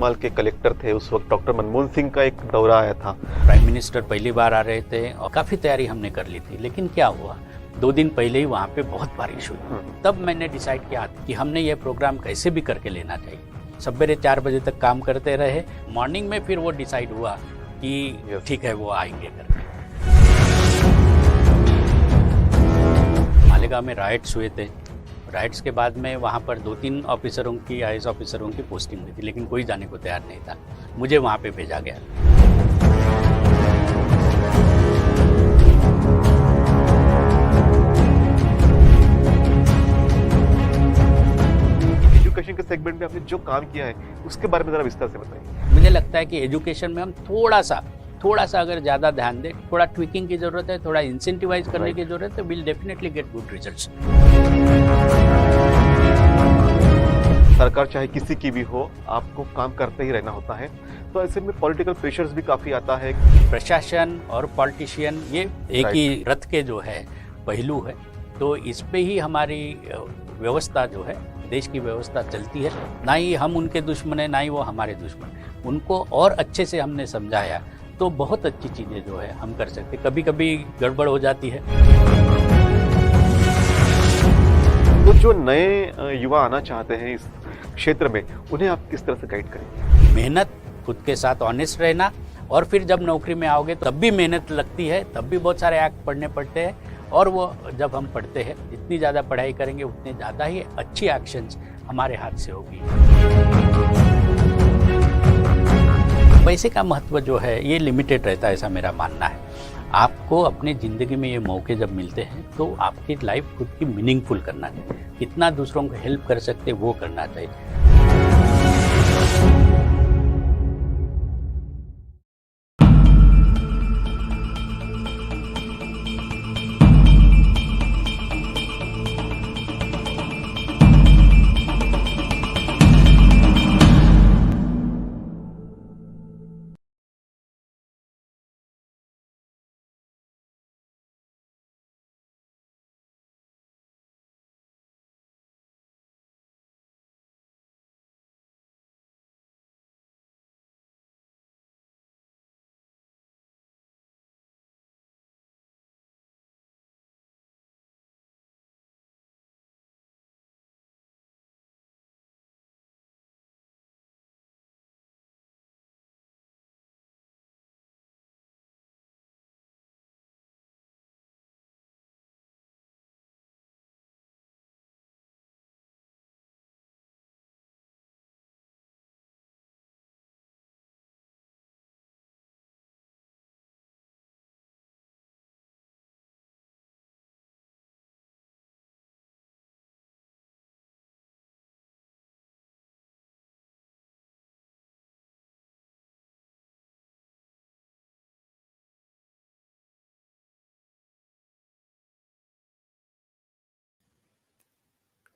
बंगाल के कलेक्टर थे उस वक्त, डॉक्टर मनमोहन सिंह का एक दौरा आया था। प्राइम मिनिस्टर पहली बार आ रहे थे और काफ़ी तैयारी हमने कर ली थी, लेकिन क्या हुआ 2 दिन पहले ही वहाँ पे बहुत बारिश हुई। तब मैंने डिसाइड किया कि हमने ये प्रोग्राम कैसे भी करके लेना चाहिए। सवेरे 4 बजे तक काम करते रहे, मॉर्निंग में फिर वो डिसाइड हुआ कि ठीक है वो आएंगे करके। मालेगांव में राइट्स हुए थे। राइट्स के बाद में वहाँ पर 2-3 ऑफिसरों की, IAS ऑफिसरों की पोस्टिंग हुई थी, लेकिन कोई जाने को तैयार नहीं था। मुझे वहाँ पे भेजा गया। एजुकेशन के सेगमेंट में आपने जो काम किया है उसके बारे में जरा विस्तार से बताइए। मुझे लगता है कि एजुकेशन में हम थोड़ा सा अगर ज़्यादा ध्यान दें, थोड़ा ट्विकिंग की ज़रूरत है, थोड़ा इंसेंटिवाइज करने की ज़रूरत है, will definitely get good results. सरकार चाहे किसी की भी हो, आपको काम करते ही रहना होता है, तो ऐसे में पॉलिटिकल प्रेशर्स भी काफ़ी आता है। प्रशासन और पॉलिटिशियन ये एक ही रथ के जो है पहलू है, तो इस पे ही हमारी व्यवस्था जो है, देश की व्यवस्था चलती है। ना ही हम उनके दुश्मन हैं, ना ही वो हमारे दुश्मन। उनको और अच्छे से हमने समझाया तो बहुत अच्छी चीज़ें जो है हम कर सकते। कभी कभी गड़बड़ हो जाती है। तो जो नए युवा आना चाहते हैं इस क्षेत्र में, उन्हें आप किस तरह से गाइड करेंगे? मेहनत, खुद के साथ ऑनेस्ट रहना, और फिर जब नौकरी में आओगे तब भी मेहनत लगती है, तब भी बहुत सारे एक्ट पढ़ने पड़ते हैं। और वो जब हम पढ़ते हैं, जितनी ज़्यादा पढ़ाई करेंगे उतने ज़्यादा ही अच्छी एक्शंस हमारे हाथ से होगी। पैसे का महत्व जो है ये लिमिटेड रहता है, ऐसा मेरा मानना है। आपको अपने ज़िंदगी में ये मौके जब मिलते हैं तो आपकी लाइफ खुद की मीनिंगफुल करना चाहिए। कितना दूसरों को हेल्प कर सकते वो करना चाहिए।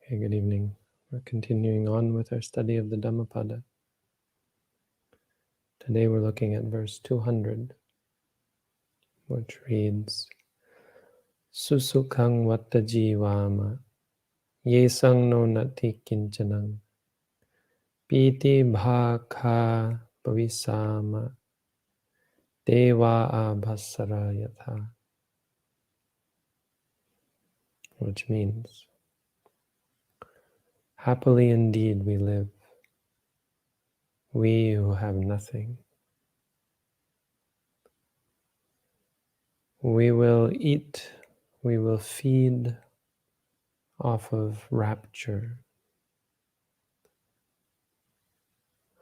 Okay, good evening. We're continuing on with our study of the Dhammapada. Today we're looking at verse 200, which reads, Susukhang vattajivama yesang no nati kinchanang piti bhakha pavisama deva abhasara yatha. Which means, happily indeed we live, we who have nothing. We will eat, we will feed off of rapture,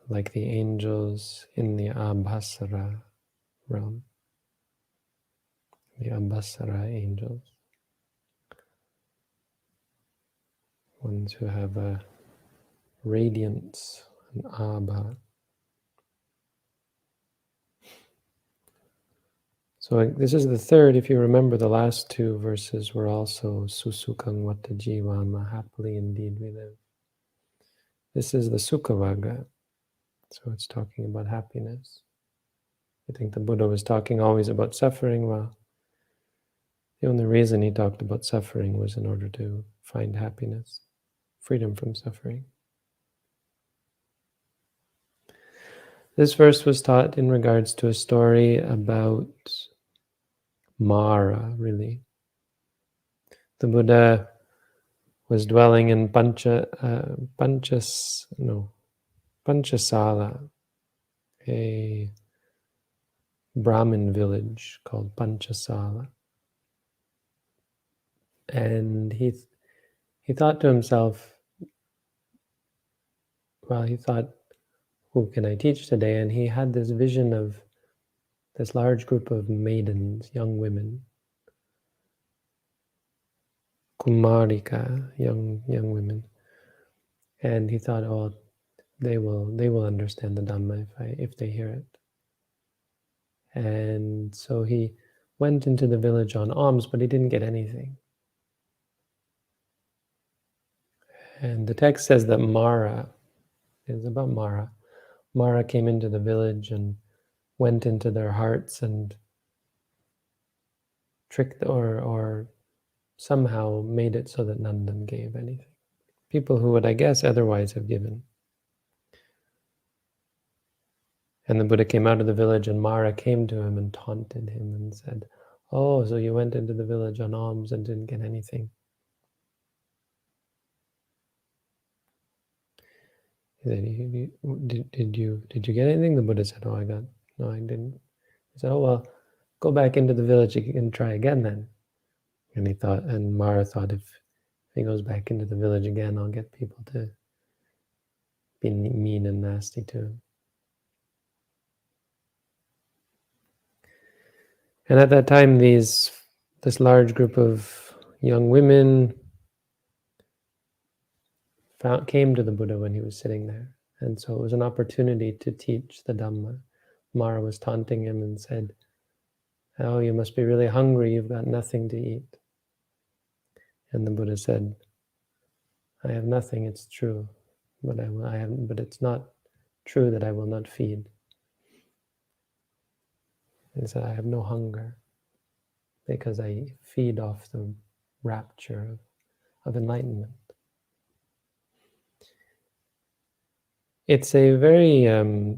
like the angels in the Abhasara realm, the Abhasara angels, ones who have a radiance, an Abha. So this is the third. If you remember, the last two verses were also Susukang Vattajivama, happily indeed we live. This is the Sukhavagga, so it's talking about happiness. I think the Buddha was talking always about suffering. Well, the only reason he talked about suffering was in order to find happiness, freedom from suffering. This verse was taught in regards to a story about Mara, really. The Buddha was dwelling in Panchasala, a Brahmin village called Panchasala. And he thought to himself, well, he thought, who can I teach today? And he had this vision of this large group of maidens, young women, Kumarika, young women. And he thought, oh, they will understand the Dhamma if they hear it. And so he went into the village on alms, but he didn't get anything. And the text says that Mara, it's about Mara. Mara came into the village and went into their hearts and tricked or somehow made it so that none of them gave anything. People who would, I guess, otherwise have given. And the Buddha came out of the village and Mara came to him and taunted him and said, oh, so you went into the village on alms and didn't get anything. He said, did you get anything? The Buddha said, no, I didn't. He said, oh, well, go back into the village and try again then. And Mara thought, if he goes back into the village again, I'll get people to be mean and nasty to him. And at that time, this large group of young women came to the Buddha when he was sitting there. And so it was an opportunity to teach the Dhamma. Mara was taunting him and said, oh, you must be really hungry, you've got nothing to eat. And the Buddha said, I have nothing, it's true, but it's not true that I will not feed. He said, I have no hunger because I feed off the rapture of enlightenment. It's a very,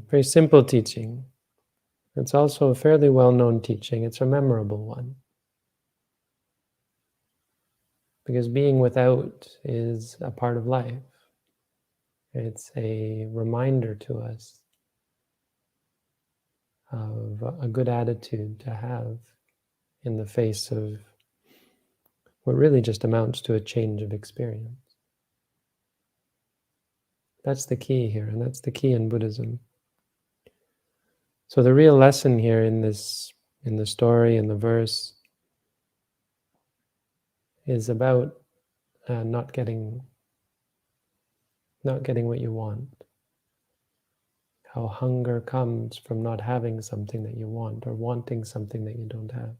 very simple teaching. It's also a fairly well-known teaching. It's a memorable one. Because being without is a part of life. It's a reminder to us of a good attitude to have in the face of what really just amounts to a change of experience. That's the key here, and that's the key in Buddhism. So the real lesson here in the story, in the verse, is about not getting what you want. How hunger comes from not having something that you want, or wanting something that you don't have.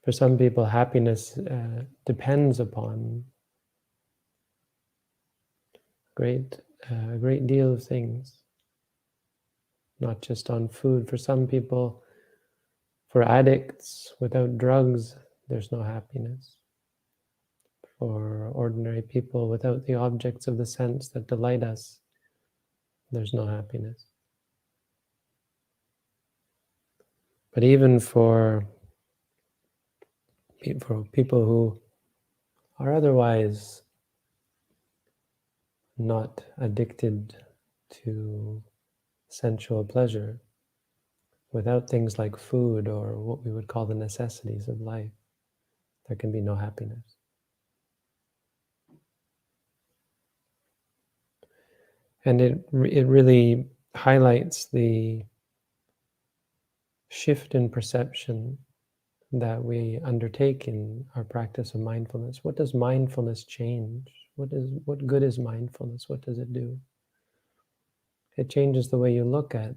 For some people, happiness depends upon a great deal of things, not just on food. For some people, for addicts, without drugs, there's no happiness. For ordinary people, without the objects of the sense that delight us, there's no happiness. But even for people who are otherwise not addicted to sensual pleasure, without things like food or what we would call the necessities of life, there can be no happiness. And it really highlights the shift in perception that we undertake in our practice of mindfulness. What does mindfulness change? What good is mindfulness? What does it do? It changes the way you look at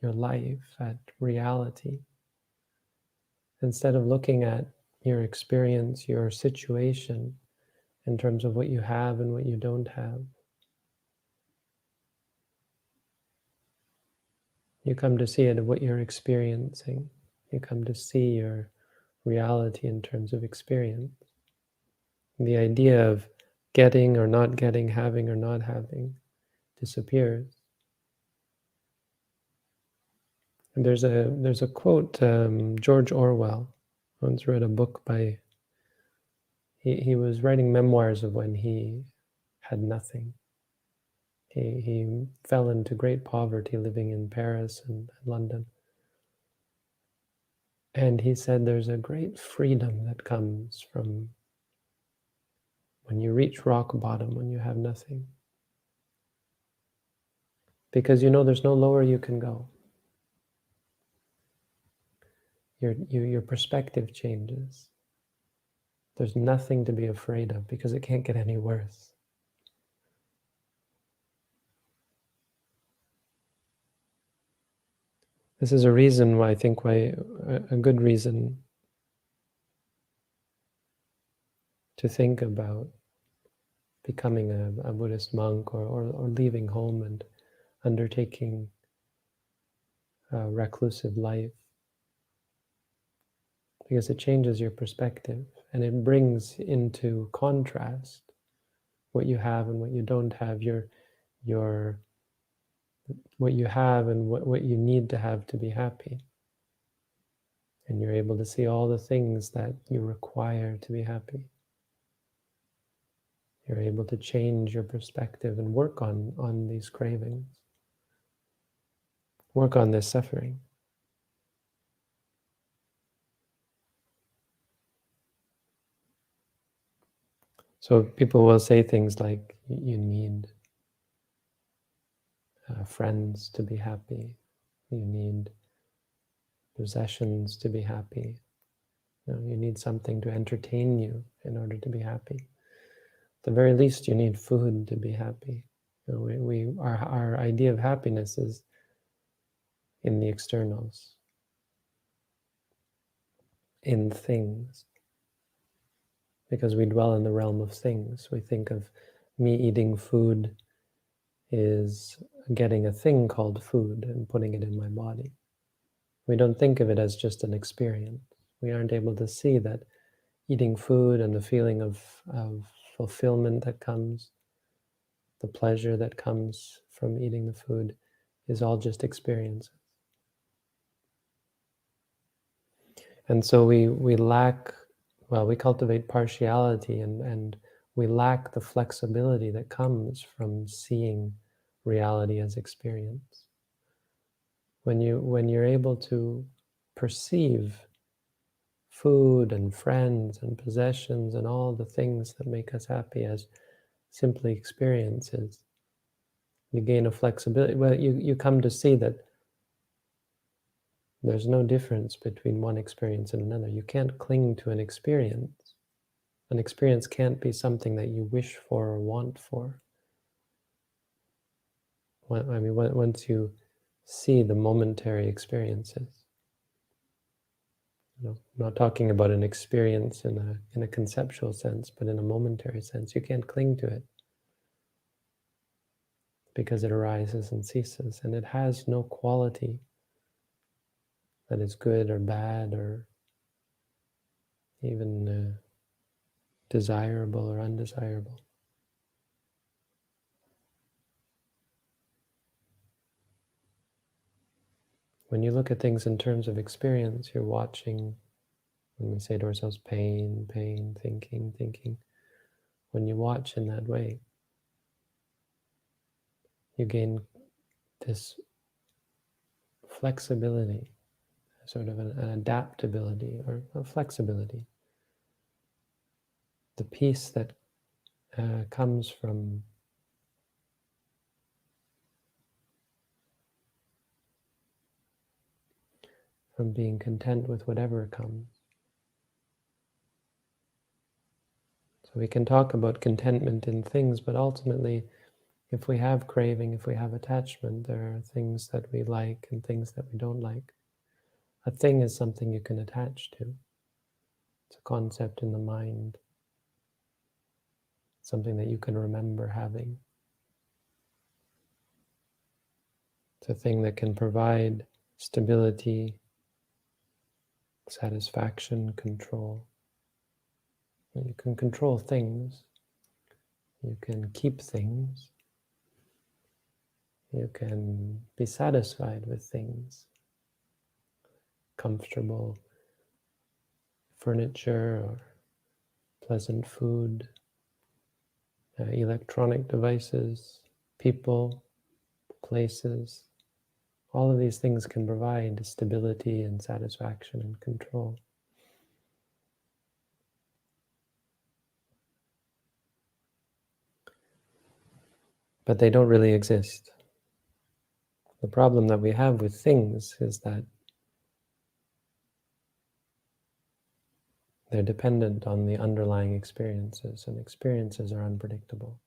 your life, at reality. Instead of looking at your experience, your situation, in terms of what you have and what you don't have, you come to see it of what you're experiencing. You come to see your reality in terms of experience. The idea of getting or not getting, having or not having, disappears. And there's a quote, George Orwell once read a book by, he was writing memoirs of when he had nothing. He fell into great poverty living in Paris and London. And he said there's a great freedom that comes from when you reach rock bottom, when you have nothing. Because you know there's no lower you can go. Your perspective changes. There's nothing to be afraid of because it can't get any worse. This is a reason why I think a good reason to think about becoming a Buddhist monk or leaving home and undertaking a reclusive life, because it changes your perspective and it brings into contrast what you have and what you don't have, what you have and what you need to have to be happy. And you're able to see all the things that you require to be happy. You're able to change your perspective and work on these cravings. Work on this suffering. So people will say things like, you need friends to be happy. You need possessions to be happy. You need something to entertain you in order to be happy. At the very least, you need food to be happy. Our idea of happiness is in the externals, in things, because we dwell in the realm of things. We think of me eating food is getting a thing called food and putting it in my body. We don't think of it as just an experience. We aren't able to see that eating food and the feeling of fulfillment that comes, the pleasure that comes from eating the food, is all just experiences. And so we lack, we cultivate partiality and we lack the flexibility that comes from seeing reality as experience. When you're able to perceive food and friends and possessions and all the things that make us happy as simply experiences, you gain a flexibility. Well, you come to see that there's no difference between one experience and another. You can't cling to an experience. An experience can't be something that you wish for or want for. Once you see the momentary experiences, I'm not talking about an experience in a conceptual sense, but in a momentary sense, you can't cling to it because it arises and ceases, and it has no quality that is good or bad or even desirable or undesirable. When you look at things in terms of experience, you're watching, when we say to ourselves, pain, pain, thinking, thinking. When you watch in that way, you gain this flexibility, sort of an adaptability or a flexibility. The peace that comes from being content with whatever comes. So we can talk about contentment in things, but ultimately, if we have craving, if we have attachment, there are things that we like and things that we don't like. A thing is something you can attach to. It's a concept in the mind, something that you can remember having. It's a thing that can provide stability, satisfaction, control. And you can control things. You can keep things. You can be satisfied with things. Comfortable furniture or pleasant food, electronic devices, people, places. All of these things can provide stability and satisfaction and control. But they don't really exist. The problem that we have with things is that they're dependent on the underlying experiences, and experiences are unpredictable.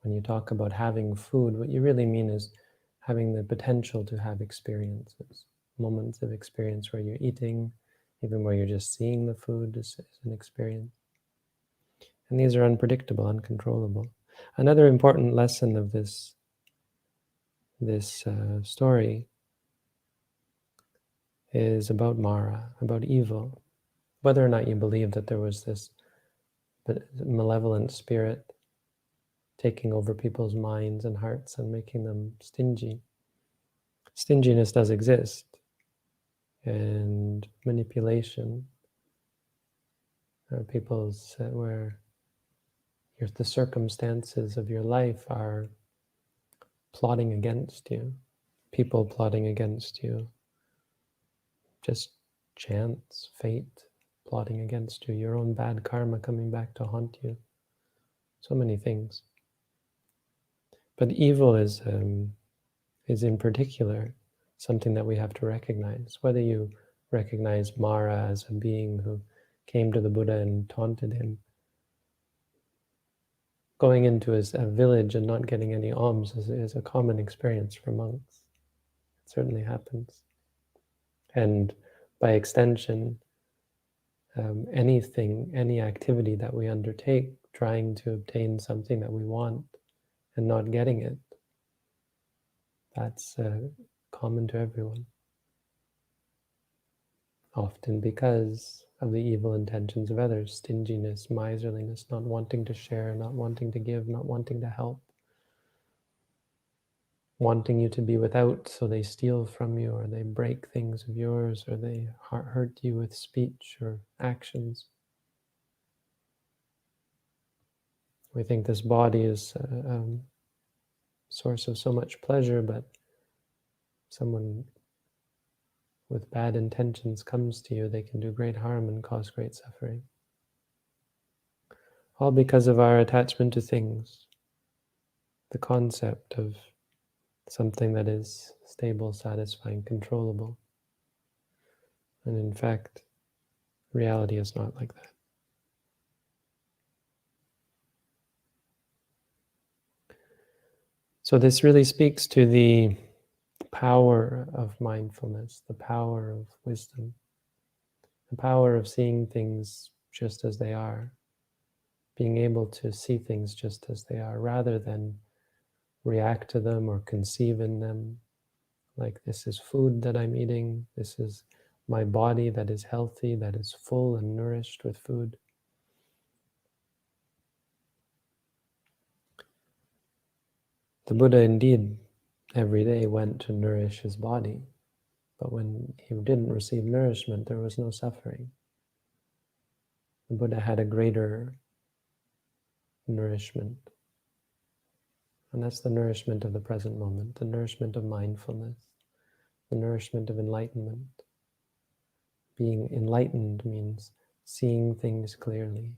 When you talk about having food, what you really mean is having the potential to have experiences, moments of experience where you're eating, even where you're just seeing the food is an experience. And these are unpredictable, uncontrollable. Another important lesson of this story is about Mara, about evil. Whether or not you believe that there was this malevolent spirit taking over people's minds and hearts and making them stingy. Stinginess does exist, and manipulation, people's where the circumstances of your life are plotting against you, people plotting against you, just chance, fate plotting against you, your own bad karma coming back to haunt you, so many things. But evil is in particular something that we have to recognize. Whether you recognize Mara as a being who came to the Buddha and taunted him, going into a village and not getting any alms is a common experience for monks. It certainly happens. And by extension, any activity that we undertake, trying to obtain something that we want and not getting it, that's common to everyone. Often because of the evil intentions of others, stinginess, miserliness, not wanting to share, not wanting to give, not wanting to help, wanting you to be without, so they steal from you, or they break things of yours, or they hurt you with speech or actions. We think this body is a source of so much pleasure, but someone with bad intentions comes to you, they can do great harm and cause great suffering. All because of our attachment to things, the concept of something that is stable, satisfying, controllable. And in fact, reality is not like that. So this really speaks to the power of mindfulness, the power of wisdom, the power of seeing things just as they are, being able to see things just as they are, rather than react to them or conceive in them like this is food that I'm eating, this is my body that is healthy, that is full and nourished with food. The Buddha indeed every day went to nourish his body, but when he didn't receive nourishment, there was no suffering. The Buddha had a greater nourishment, and that's the nourishment of the present moment, the nourishment of mindfulness, the nourishment of enlightenment. Being enlightened means seeing things clearly.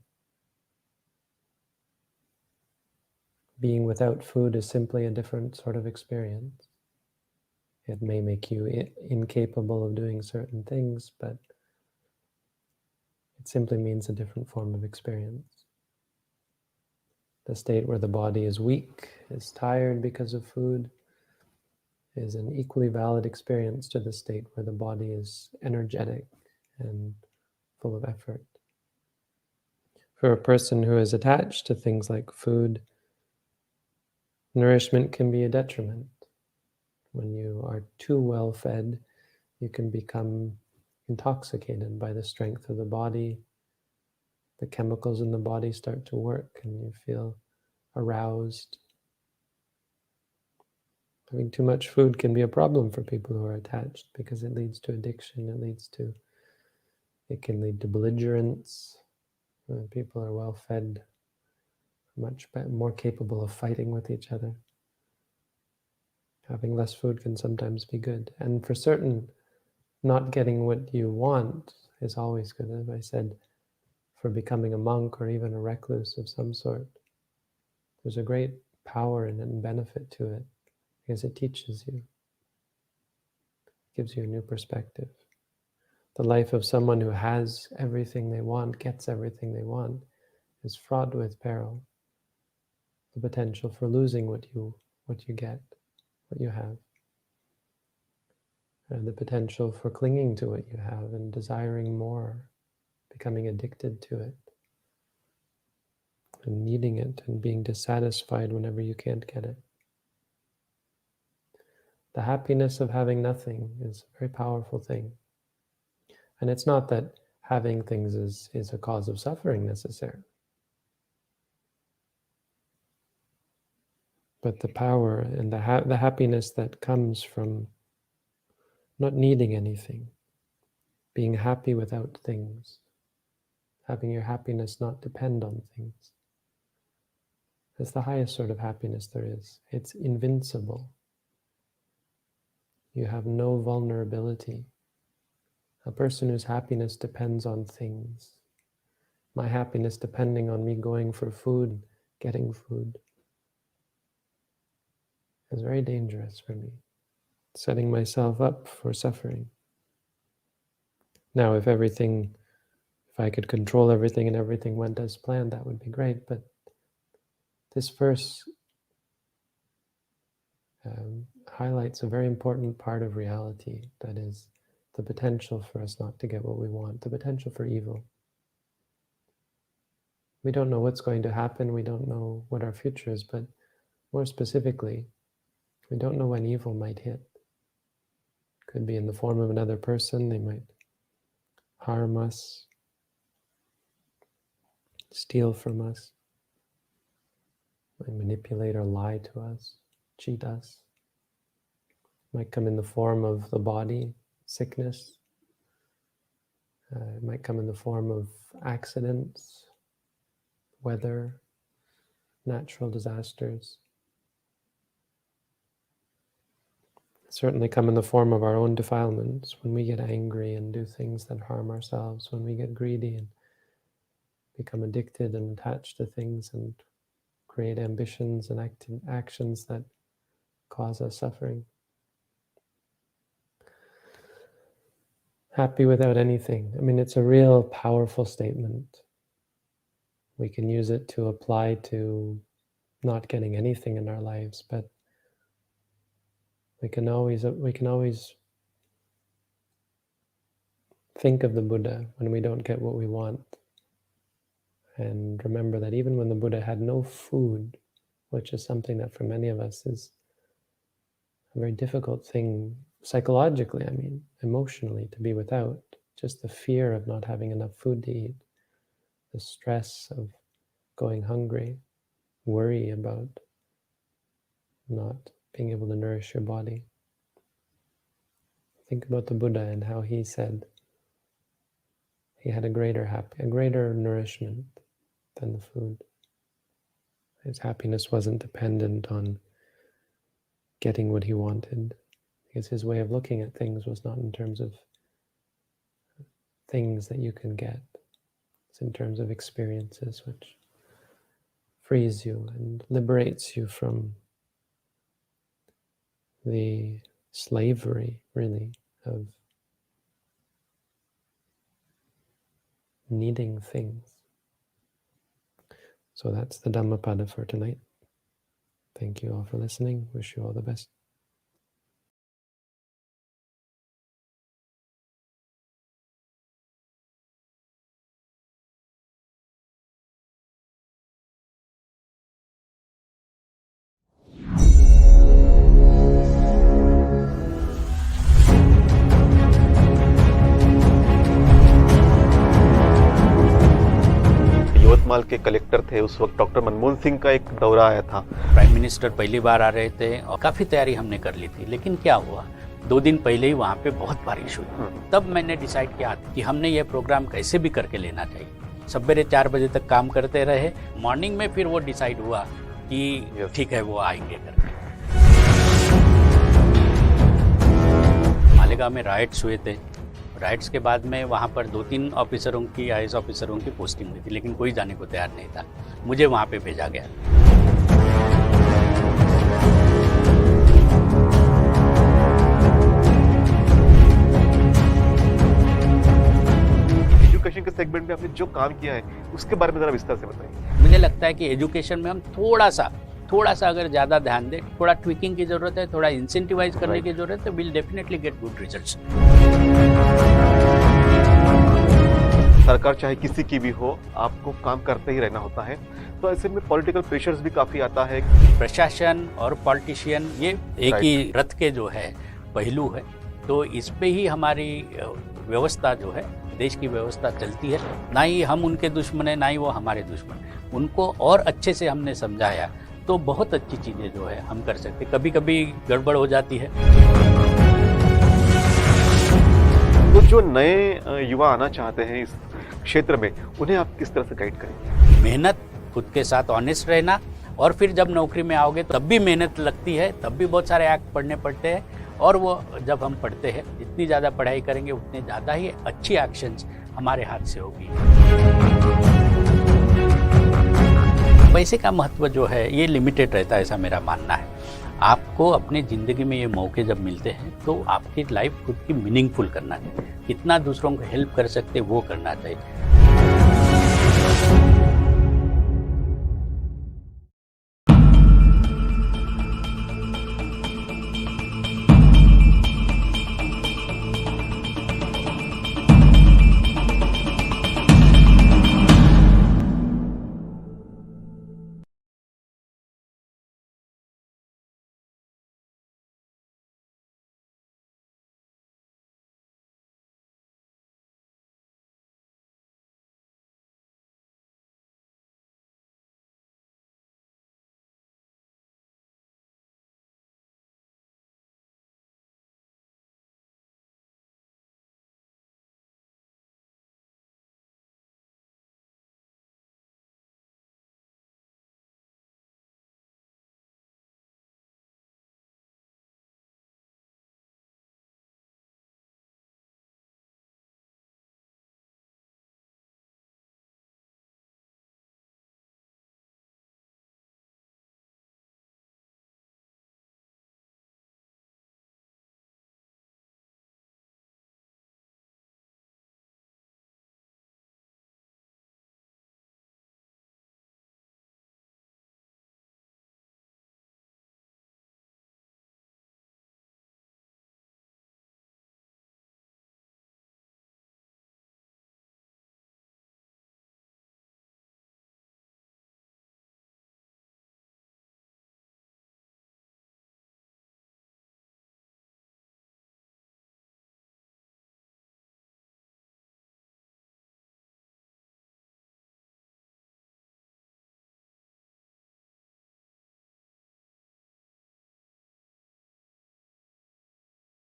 Being without food is simply a different sort of experience. It may make you incapable of doing certain things, but it simply means a different form of experience. The state where the body is weak, is tired because of food, is an equally valid experience to the state where the body is energetic and full of effort. For a person who is attached to things like food, nourishment can be a detriment. When you are too well fed, you can become intoxicated by the strength of the body, the chemicals in the body start to work and you feel aroused. Having too much food can be a problem for people who are attached because it leads to addiction, it can lead to belligerence. When people are well fed, much more capable of fighting with each other. Having less food can sometimes be good. And for certain, not getting what you want is always good. As I said, for becoming a monk or even a recluse of some sort, there's a great power and benefit to it because it teaches you, gives you a new perspective. The life of someone who has everything they want, gets everything they want, is fraught with peril. The potential for losing what you get, what you have. And the potential for clinging to what you have and desiring more, becoming addicted to it, and needing it and being dissatisfied whenever you can't get it. The happiness of having nothing is a very powerful thing. And it's not that having things is a cause of suffering necessarily. But the power and the happiness that comes from not needing anything, being happy without things, having your happiness not depend on things, is the highest sort of happiness there is. It's invincible. You have no vulnerability. A person whose happiness depends on things, my happiness depending on me going for food, getting food, is very dangerous for me, setting myself up for suffering. Now, if I could control everything and everything went as planned, that would be great, but this verse highlights a very important part of reality, that is the potential for us not to get what we want, the potential for evil. We don't know what's going to happen, we don't know what our future is, but more specifically, we don't know when evil might hit. Could be in the form of another person, they might harm us, steal from us, might manipulate or lie to us, cheat us. Might come in the form of the body, sickness. It might come in the form of accidents, weather, natural disasters. Certainly come in the form of our own defilements, when we get angry and do things that harm ourselves, when we get greedy and become addicted and attached to things and create ambitions and actions that cause us suffering. Happy without anything. I mean, it's a real powerful statement. We can use it to apply to not getting anything in our lives, but we can always think of the Buddha when we don't get what we want, and remember that even when the Buddha had no food, which is something that for many of us is a very difficult thing psychologically, I mean, emotionally, to be without, just the fear of not having enough food to eat, the stress of going hungry, worry about not being able to nourish your body. Think about the Buddha and how he said he had a greater nourishment than the food. His happiness wasn't dependent on getting what he wanted, because his way of looking at things was not in terms of things that you can get. It's in terms of experiences, which frees you and liberates you from the slavery, really, of needing things. So that's the Dhammapada for tonight. Thank you all for listening. Wish you all the best. Panchmahal के collector थे उस वक्त, doctor Manmohan Singh का एक दौरा आया था। Prime minister पहली बार आ रहे थे और काफ़ी तैयारी हमने कर ली थी, लेकिन क्या हुआ 2 दिन पहले ही वहाँ पे बहुत बारिश हुई। तब मैंने डिसाइड किया कि हमने ये प्रोग्राम कैसे भी करके लेना चाहिए। सवेरे 4 बजे तक काम करते रहे, मॉर्निंग में फिर वो डिसाइड हुआ कि ठीक है वो आएंगे करके। मालेगांव में राइट्स हुए थे। राइट्स के बाद में वहाँ पर 2-3 ऑफिसरों की, IAS ऑफिसरों की पोस्टिंग हुई थी, लेकिन कोई जाने को तैयार नहीं था। मुझे वहाँ पे भेजा गया। एजुकेशन के सेगमेंट में आपने जो काम किया है उसके बारे में जरा विस्तार से बताइए। मुझे लगता है कि एजुकेशन में हम थोड़ा सा अगर ज़्यादा ध्यान दें, थोड़ा ट्विकिंग की ज़रूरत है, थोड़ा इंसेंटिवाइज करने की ज़रूरत है, will definitely get good results. सरकार चाहे किसी की भी हो, आपको काम करते ही रहना होता है। तो ऐसे में पॉलिटिकल प्रेशर्स भी काफ़ी आता है। प्रशासन और पॉलिटिशियन ये एक ही रथ के जो है पहलू है, तो इस पे ही हमारी व्यवस्था जो है, देश की व्यवस्था चलती है। ना ही हम उनके दुश्मन हैं, ना ही वो हमारे दुश्मन। उनको और अच्छे से हमने समझाया तो बहुत अच्छी चीज़ें जो है हम कर सकते। कभी कभी गड़बड़ हो जाती है। तो जो नए युवा आना चाहते हैं इस क्षेत्र में, उन्हें आप किस तरह से गाइड करेंगे? मेहनत, खुद के साथ ऑनेस्ट रहना, और फिर जब नौकरी में आओगे तब भी मेहनत लगती है, तब भी बहुत सारे एक्ट पढ़ने पड़ते हैं। और वो जब हम पढ़ते हैं, जितनी ज़्यादा पढ़ाई करेंगे उतने ज़्यादा ही अच्छी एक्शंस हमारे हाथ से होगी। पैसे का महत्व जो है ये लिमिटेड रहता है, ऐसा मेरा मानना है। आपको अपनी ज़िंदगी में ये मौके जब मिलते हैं तो आपकी लाइफ खुद की मीनिंगफुल करना चाहिए। कितना दूसरों को हेल्प कर सकते वो करना चाहिए।